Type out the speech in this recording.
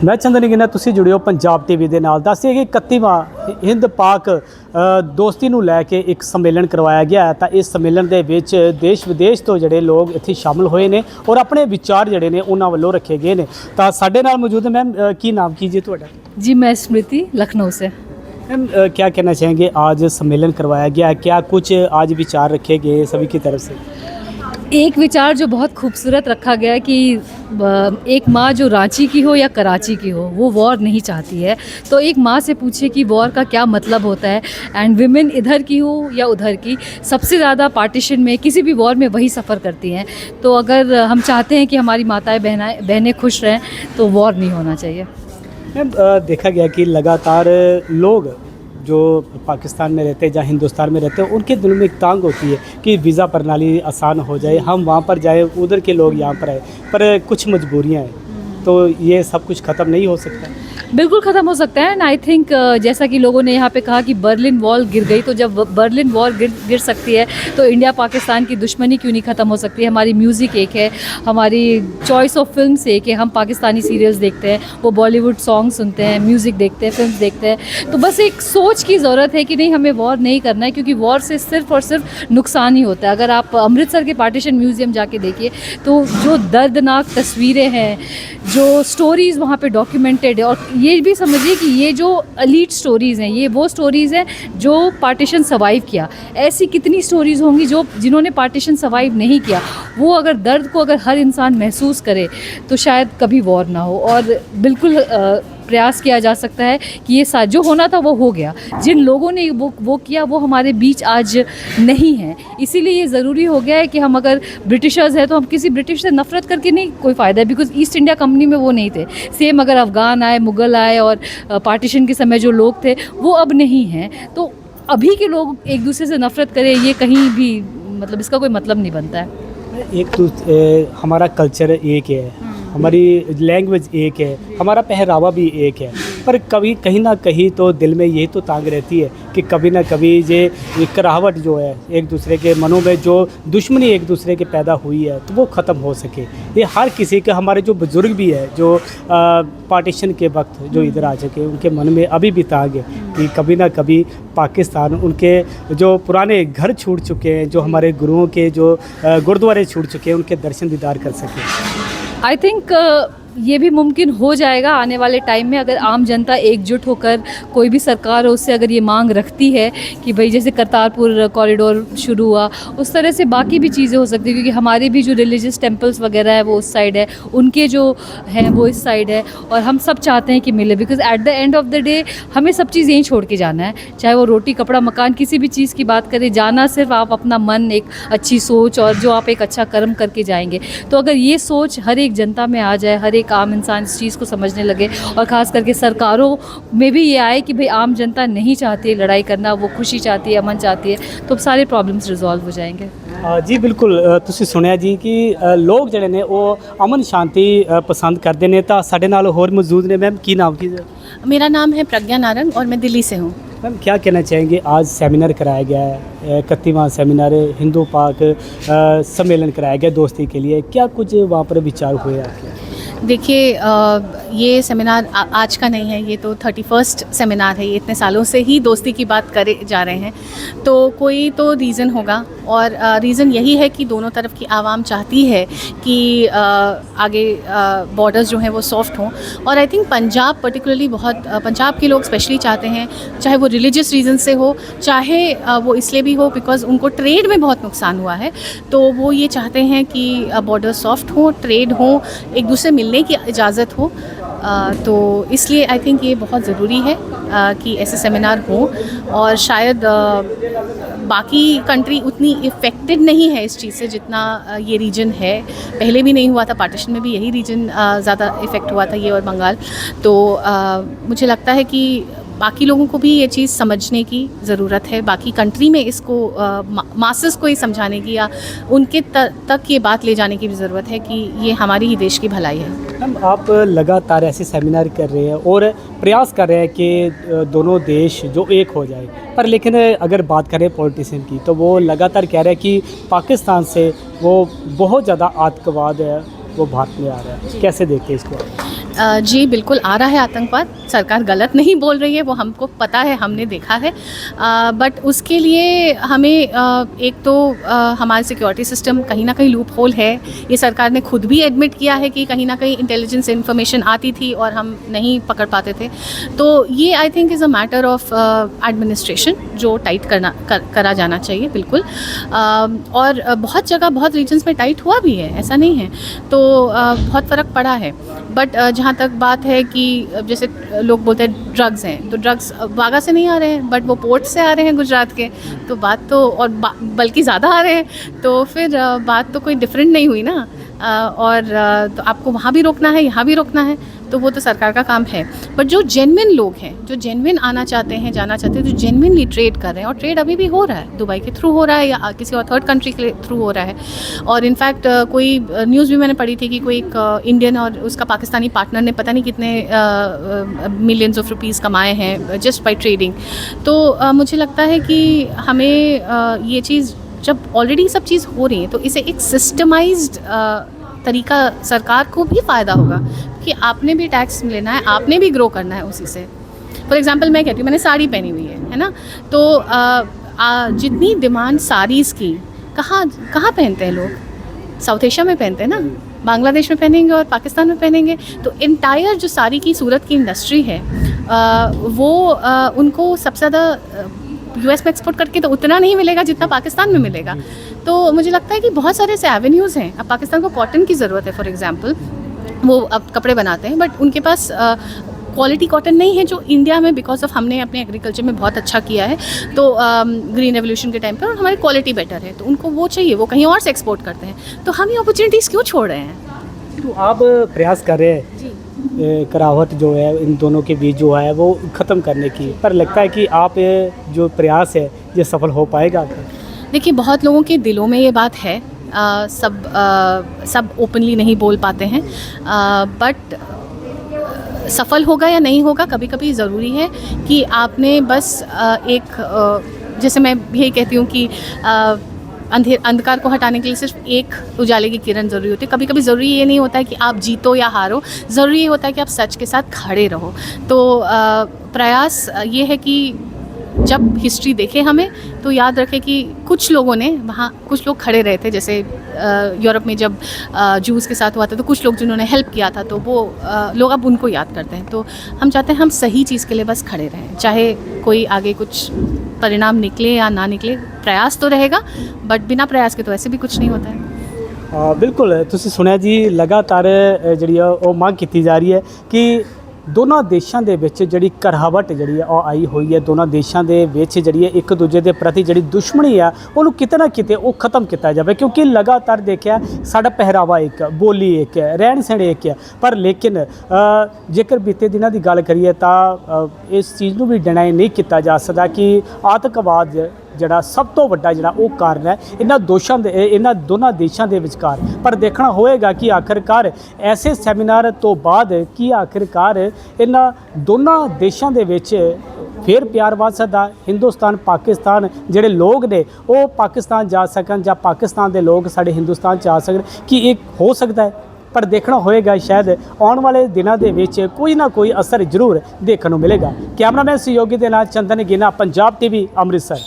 मैं चंदन गिना, तुसी जुड़े हो पंजाब टीवी ਦੇ ਨਾਲ। ਦੱਸਿए कि 31ਵਾਂ ਹਿੰਦ ਪਾਕ ਦੋਸਤੀ ਨੂੰ ਲੈ ਕੇ ਇੱਕ ਸੰਮੇਲਨ ਕਰਵਾਇਆ ਗਿਆ ਤਾਂ ਇਸ ਸੰਮੇਲਨ ਦੇ ਵਿੱਚ ਦੇਸ਼ ਵਿਦੇਸ਼ ਤੋਂ ਜਿਹੜੇ ਲੋਕ ਇੱਥੇ ਸ਼ਾਮਲ ਹੋਏ ਨੇ ਔਰ ਆਪਣੇ ਵਿਚਾਰ ਜਿਹੜੇ ਨੇ ਉਹਨਾਂ ਵੱਲੋਂ ਰੱਖੇ ਗਏ ਨੇ। ਤਾਂ ਸਾਡੇ ਨਾਲ ਮੌਜੂਦ ਹੈ ਮੈਮ, ਕੀ ਨਾਮ कीजिए ਤੁਹਾਡਾ? जी मैं स्मृति लखनऊ से। मैम क्या कहना चाहेंगे, आज सम्मेलन करवाया गया है, क्या कुछ आज विचार रखे गए सभी की तरफ से? एक विचार जो बहुत खूबसूरत रखा गया है कि एक माँ जो रांची की हो या कराची की हो, वो वॉर नहीं चाहती है। तो एक माँ से पूछे कि वॉर का क्या मतलब होता है, एंड विमेन इधर की हो या उधर की, सबसे ज़्यादा पार्टीशन में किसी भी वॉर में वही सफ़र करती हैं। तो अगर हम चाहते हैं कि हमारी माताएं बहनें खुश रहें तो वॉर नहीं होना चाहिए। मैम देखा गया कि लगातार लोग जो पाकिस्तान में रहते हैं या हिंदुस्तान में रहते हैं उनके दिल में एक तांग होती है कि वीज़ा प्रणाली आसान हो जाए, हम वहाँ पर जाएं, उधर के लोग यहाँ पर आए, पर कुछ मजबूरियाँ हैं, तो ये सब कुछ ख़त्म नहीं हो सकता? बिल्कुल ख़त्म हो सकता है। एंड आई थिंक जैसा कि लोगों ने यहाँ पे कहा कि बर्लिन वॉल गिर गई, तो जब बर्लिन वॉल गिर सकती है तो इंडिया पाकिस्तान की दुश्मनी क्यों नहीं ख़त्म हो सकती है। हमारी म्यूज़िक एक है, हमारी चॉइस ऑफ फिल्म्स एक है, हम पाकिस्तानी सीरियल्स देखते हैं, वो बॉलीवुड सॉन्ग सुनते हैं, म्यूज़िक देखते हैं, फिल्म्स देखते हैं। तो बस एक सोच की ज़रूरत है कि नहीं, हमें वॉर नहीं करना है, क्योंकि वॉर से सिर्फ़ और सिर्फ नुकसान ही होता है। अगर आप अमृतसर के पार्टीशन म्यूज़ियम जाके देखिए तो जो दर्दनाक तस्वीरें हैं, जो स्टोरीज़ वहाँ पे डॉक्यूमेंटेड है, और ये भी समझिए कि ये जो एलीट स्टोरीज़ हैं, ये वो स्टोरीज़ हैं जो पार्टीशन सर्वाइव किया। ऐसी कितनी स्टोरीज़ होंगी जिन्होंने पार्टीशन सर्वाइव नहीं किया। वो अगर दर्द को अगर हर इंसान महसूस करे तो शायद कभी वॉर ना हो। और बिल्कुल प्रयास किया जा सकता है कि ये जो होना था वो हो गया। जिन लोगों ने वो किया वो हमारे बीच आज नहीं है। इसीलिए ये ज़रूरी हो गया है कि हम अगर ब्रिटिशर्स हैं तो हम किसी ब्रिटिश से नफ़रत करके नहीं कोई फ़ायदा है, बिकॉज़ ईस्ट इंडिया कंपनी में वो नहीं थे। सेम अगर अफ़गान आए, मुग़ल आए और पार्टीशन के समय जो लोग थे वो अब नहीं हैं। तो अभी के लोग एक दूसरे से नफ़रत करें, ये कहीं भी मतलब इसका कोई मतलब नहीं बनता है। एक तो हमारा कल्चर एक है, हमारी लैंग्वेज एक है, हमारा पहरावा भी एक है, पर कभी कहीं ना कहीं तो दिल में ये तो तांग रहती है कि कभी ना कभी ये कराहट जो है एक दूसरे के मनों में, जो दुश्मनी एक दूसरे के पैदा हुई है, तो वो ख़त्म हो सके। ये हर किसी के, हमारे जो बुज़ुर्ग भी है जो पार्टीशन के वक्त जो इधर आ चुके, उनके मन में अभी भी तांग है कि कभी ना कभी पाकिस्तान, उनके जो पुराने घर छूट चुके हैं, जो हमारे गुरुओं के जो गुरुद्वारे छूट चुके हैं, उनके दर्शन दीदार कर सकें। आई थिंक ये भी मुमकिन हो जाएगा आने वाले टाइम में, अगर आम जनता एकजुट होकर, कोई भी सरकार हो उससे अगर ये मांग रखती है कि भाई जैसे करतारपुर कॉरिडोर शुरू हुआ, उस तरह से बाकी भी चीज़ें हो सकती है। क्योंकि हमारे भी जो रिलीजियस टेम्पल्स वगैरह है वो उस साइड है, उनके जो हैं वो इस साइड है, और हम सब चाहते हैं कि मिले। Because at the end of the day हमें सब चीज़ यहीं छोड़ के जाना है, चाहे वो रोटी कपड़ा मकान, किसी भी चीज़ की बात करें, जाना सिर्फ आप अपना मन, एक अच्छी सोच और जो आप एक अच्छा कर्म करके जाएंगे। तो अगर ये सोच हर एक जनता में आ जाए, हर एक आम इंसान इस चीज़ को समझने लगे, और ख़ास करके सरकारों में भी ये आए कि भाई आम जनता नहीं चाहती है लड़ाई करना, वो खुशी चाहती है, अमन चाहती है, तो सारे प्रॉब्लम्स रिजॉल्व हो जाएंगे। जी बिल्कुल, तुसी सुनिया जी कि लोग ਜਿਹੜੇ ਨੇ ਉਹ अमन शांति पसंद करते हैं। तो साढ़े नाल होर मौजूद ने। मैम की नाम की? मेरा नाम है प्रज्ञा नारंग और मैं दिल्ली से हूँ। मैम क्या कहना चाहेंगे, आज सेमिनार कराया गया है, 31वां सेमिनार हिंदू पाक सम्मेलन कराया गया दोस्ती के लिए, क्या कुछ वहाँ पर विचार हुए आपके? देखिए, ये सेमिनार आज का नहीं है, ये तो 31st सेमिनार है। ये इतने सालों से ही दोस्ती की बात करे जा रहे हैं, तो कोई तो रीज़न होगा, और रीज़न यही है कि दोनों तरफ की आवाम चाहती है कि आगे बॉर्डर्स जो हैं वो सॉफ्ट हों। और आई थिंक पंजाब पर्टिकुलरली बहुत, पंजाब के लोग स्पेशली चाहते हैं, चाहे वो रिलीजियस रीज़न से हो, चाहे वो इसलिए भी हो बिकॉज़ उनको ट्रेड में बहुत नुकसान हुआ है, तो वो ये चाहते हैं कि बॉर्डर सॉफ्ट हो, ट्रेड हो, एक दूसरे मिलने की इजाज़त हो। तो इसलिए आई थिंक ये बहुत ज़रूरी है कि ऐसे सेमिनार हो। और शायद बाकी कंट्री उतनी इफ़ेक्टेड नहीं है इस चीज़ से जितना ये रीजन है। पहले भी नहीं हुआ था, पार्टीशन में भी यही रीजन ज़्यादा इफ़ेक्ट हुआ था, ये और बंगाल। तो मुझे लगता है कि बाकी लोगों को भी ये चीज़ समझने की ज़रूरत है, बाकी कंट्री में इसको मासेस को ही समझाने की, या उनके तक ये बात ले जाने की भी ज़रूरत है कि ये हमारी ही देश की भलाई है। मैम आप लगातार ऐसे सेमिनार कर रहे हैं और प्रयास कर रहे हैं कि दोनों देश जो एक हो जाए, पर लेकिन अगर बात करें पॉलिटिशियन की तो वो लगातार कह रहे हैं कि पाकिस्तान से वो बहुत ज़्यादा आतंकवाद है वो भारत में आ रहा है, कैसे देखते हैं इसको? जी बिल्कुल आ रहा है आतंकवाद, सरकार गलत नहीं बोल रही है, वो हमको पता है, हमने देखा है। बट उसके लिए हमें एक तो हमारा सिक्योरिटी सिस्टम कहीं ना कहीं लूप होल है। ये सरकार ने खुद भी एडमिट किया है कि कहीं ना कहीं इंटेलिजेंस इन्फॉर्मेशन आती थी और हम नहीं पकड़ पाते थे। तो ये I think is a matter of administration जो टाइट करा जाना चाहिए बिल्कुल। और बहुत जगह बहुत रीजन्स में टाइट हुआ भी है, ऐसा नहीं है। तो बहुत फ़र्क पड़ा है। बट जहाँ तक बात है कि जैसे लोग बोलते हैं ड्रग्स हैं, तो ड्रग्स वाघा से नहीं आ रहे हैं, बट वो पोर्ट से आ रहे हैं गुजरात के, तो बात तो और बल्कि ज़्यादा आ रहे हैं, तो फिर बात तो कोई डिफरेंट नहीं हुई ना। और तो आपको वहाँ भी रोकना है, यहाँ भी रोकना है, तो वो तो सरकार का काम है। बट जो जेन्युइन लोग हैं, जो जेन्युइन आना चाहते हैं, जाना चाहते हैं, जो जेन्युइनली ट्रेड कर रहे हैं, और ट्रेड अभी भी हो रहा है, दुबई के थ्रू हो रहा है या किसी और थर्ड कंट्री के थ्रू हो रहा है। और इनफैक्ट कोई न्यूज़ भी मैंने पढ़ी थी कि कोई एक इंडियन और उसका पाकिस्तानी पार्टनर ने पता नहीं कितने मिलियंस ऑफ रुपीज़ कमाए हैं जस्ट बाई ट्रेडिंग। तो मुझे लगता है कि हमें ये चीज़ जब ऑलरेडी सब चीज़ हो रही है, तो इसे एक सिस्टमाइज्ड तरीका, सरकार को भी फ़ायदा होगा कि आपने भी टैक्स लेना है, आपने भी ग्रो करना है उसी से। फॉर एग्जांपल मैं कहती हूँ, मैंने साड़ी पहनी हुई है ना, तो जितनी डिमांड साड़ीज़ की, कहाँ पहनते हैं लोग? साउथ एशिया में पहनते हैं ना, बांग्लादेश में पहनेंगे और पाकिस्तान में पहनेंगे। तो इंटायर जो साड़ी की सूरत की इंडस्ट्री है, वो उनको सबसे ज़्यादा यूएस में एक्सपोर्ट करके तो उतना नहीं मिलेगा जितना पाकिस्तान में मिलेगा। तो मुझे लगता है कि बहुत सारे ऐसे एवेन्यूज़ हैं। अब पाकिस्तान को कॉटन की ज़रूरत है, फॉर एग्जांपल वो अब कपड़े बनाते हैं, बट उनके पास क्वालिटी कॉटन नहीं है जो इंडिया में, बिकॉज ऑफ हमने अपने एग्रीकल्चर में बहुत अच्छा किया है, तो ग्रीन रेवोल्यूशन के टाइम पर, और हमारी क्वालिटी बेटर है, तो उनको वो चाहिए, वो कहीं और से एक्सपोर्ट करते हैं। तो हम ये अपॉर्चुनिटीज़ क्यों छोड़ रहे हैं? तो आप प्रयास कर रहे हैं जी करावट जो है इन दोनों के बीच जो है वो ख़त्म करने की, पर लगता है कि आप जो प्रयास है ये सफल हो पाएगा? देखिए, बहुत लोगों के दिलों में ये बात है, सब ओपनली नहीं बोल पाते हैं, बट सफल होगा या नहीं होगा, कभी कभी ज़रूरी है कि आपने बस जैसे मैं यही कहती हूँ कि अंधकार को हटाने के लिए सिर्फ एक उजाले की किरण ज़रूरी होती है। कभी कभी ज़रूरी ये नहीं होता है कि आप जीतो या हारो, ज़रूरी ये होता है कि आप सच के साथ खड़े रहो। तो प्रयास ये है कि जब हिस्ट्री देखे हमें, तो याद रखें कि कुछ लोगों ने वहाँ, कुछ लोग खड़े रहे थे, जैसे यूरोप में जब जूस के साथ हुआ था, तो कुछ लोग जिन्होंने हेल्प किया था, तो वो लोग अब उनको याद करते हैं। तो हम चाहते हैं हम सही चीज़ के लिए बस खड़े रहें, चाहे कोई आगे कुछ परिणाम निकले या ना निकले, प्रयास तो रहेगा, बट बिना प्रयास के तो ऐसे भी कुछ नहीं होता है। बिल्कुल, तुसीं सुनिया जी, लगातार जिहड़ी वो मांग की जा रही है कि ਦੋਨਾਂ ਦੇਸ਼ਾਂ ਦੇ ਵਿੱਚ ਜਿਹੜੀ ਕਰਹਾਵਟ ਜਿਹੜੀ ਆ ਉਹ ਆਈ ਹੋਈ ਹੈ, ਦੋਨਾਂ ਦੇਸ਼ਾਂ ਦੇ ਵਿੱਚ ਜਿਹੜੀ ਹੈ ਇੱਕ ਦੂਜੇ ਦੇ ਪ੍ਰਤੀ ਜਿਹੜੀ ਦੁਸ਼ਮਣੀ ਆ ਉਹਨੂੰ ਕਿਤੇ ਨਾ ਕਿਤੇ ਉਹ ਖਤਮ ਕੀਤਾ ਜਾਵੇ, ਕਿਉਂਕਿ ਲਗਾਤਾਰ ਦੇਖਿਆ ਸਾਡਾ ਪਹਿਰਾਵਾ ਇੱਕ, ਬੋਲੀ ਇੱਕ ਹੈ, ਰਹਿਣ ਸਹਿਣ ਇੱਕ ਹੈ, ਪਰ ਲੇਕਿਨ ਜੇਕਰ ਬੀਤੇ ਦਿਨਾਂ ਦੀ ਗੱਲ ਕਰੀਏ ਤਾਂ ਇਸ ਚੀਜ਼ ਨੂੰ ਵੀ ਡਿਨਾਈ ਨਹੀਂ ਕੀਤਾ ਜਾ ਸਕਦਾ ਕਿ ਆਤੰਕਵਾਦ ਜਿਹੜਾ ਸਭ ਤੋਂ ਵੱਡਾ ਜਿਹੜਾ ਉਹ ਕਾਰਨ ਹੈ ਇਹਨਾਂ ਦੋਨਾਂ ਦੇਸ਼ਾਂ ਦੇ ਵਿਚਕਾਰ। ਪਰ ਦੇਖਣਾ ਹੋਏਗਾ ਕਿ ਆਖਿਰਕਾਰ ਐਸੇ ਸੈਮੀਨਾਰ ਤੋਂ ਬਾਅਦ ਕੀ ਆਖਿਰਕਾਰ ਇਹਨਾਂ ਦੋਨਾਂ ਦੇਸ਼ਾਂ ਦੇ ਵਿੱਚ ਫਿਰ ਪਿਆਰ ਵੱਧ ਸਕਦਾ, ਹਿੰਦੁਸਤਾਨ ਪਾਕਿਸਤਾਨ ਜਿਹੜੇ ਲੋਕ ਨੇ ਉਹ ਪਾਕਿਸਤਾਨ ਜਾ ਸਕਣ ਜਾਂ ਪਾਕਿਸਤਾਨ ਦੇ ਲੋਕ ਸਾਡੇ ਹਿੰਦੁਸਤਾਨ 'ਚ ਆ ਸਕਣ, ਕੀ ਇਹ ਹੋ ਸਕਦਾ ਹੈ? पर देखना होएगा, शायद आने वाले दिनों के विच कोई ना कोई असर जरूर देखने को मिलेगा। कैमरामैन सहयोगी के नाल चंदन गिना, पंजाब TV, अमृतसर।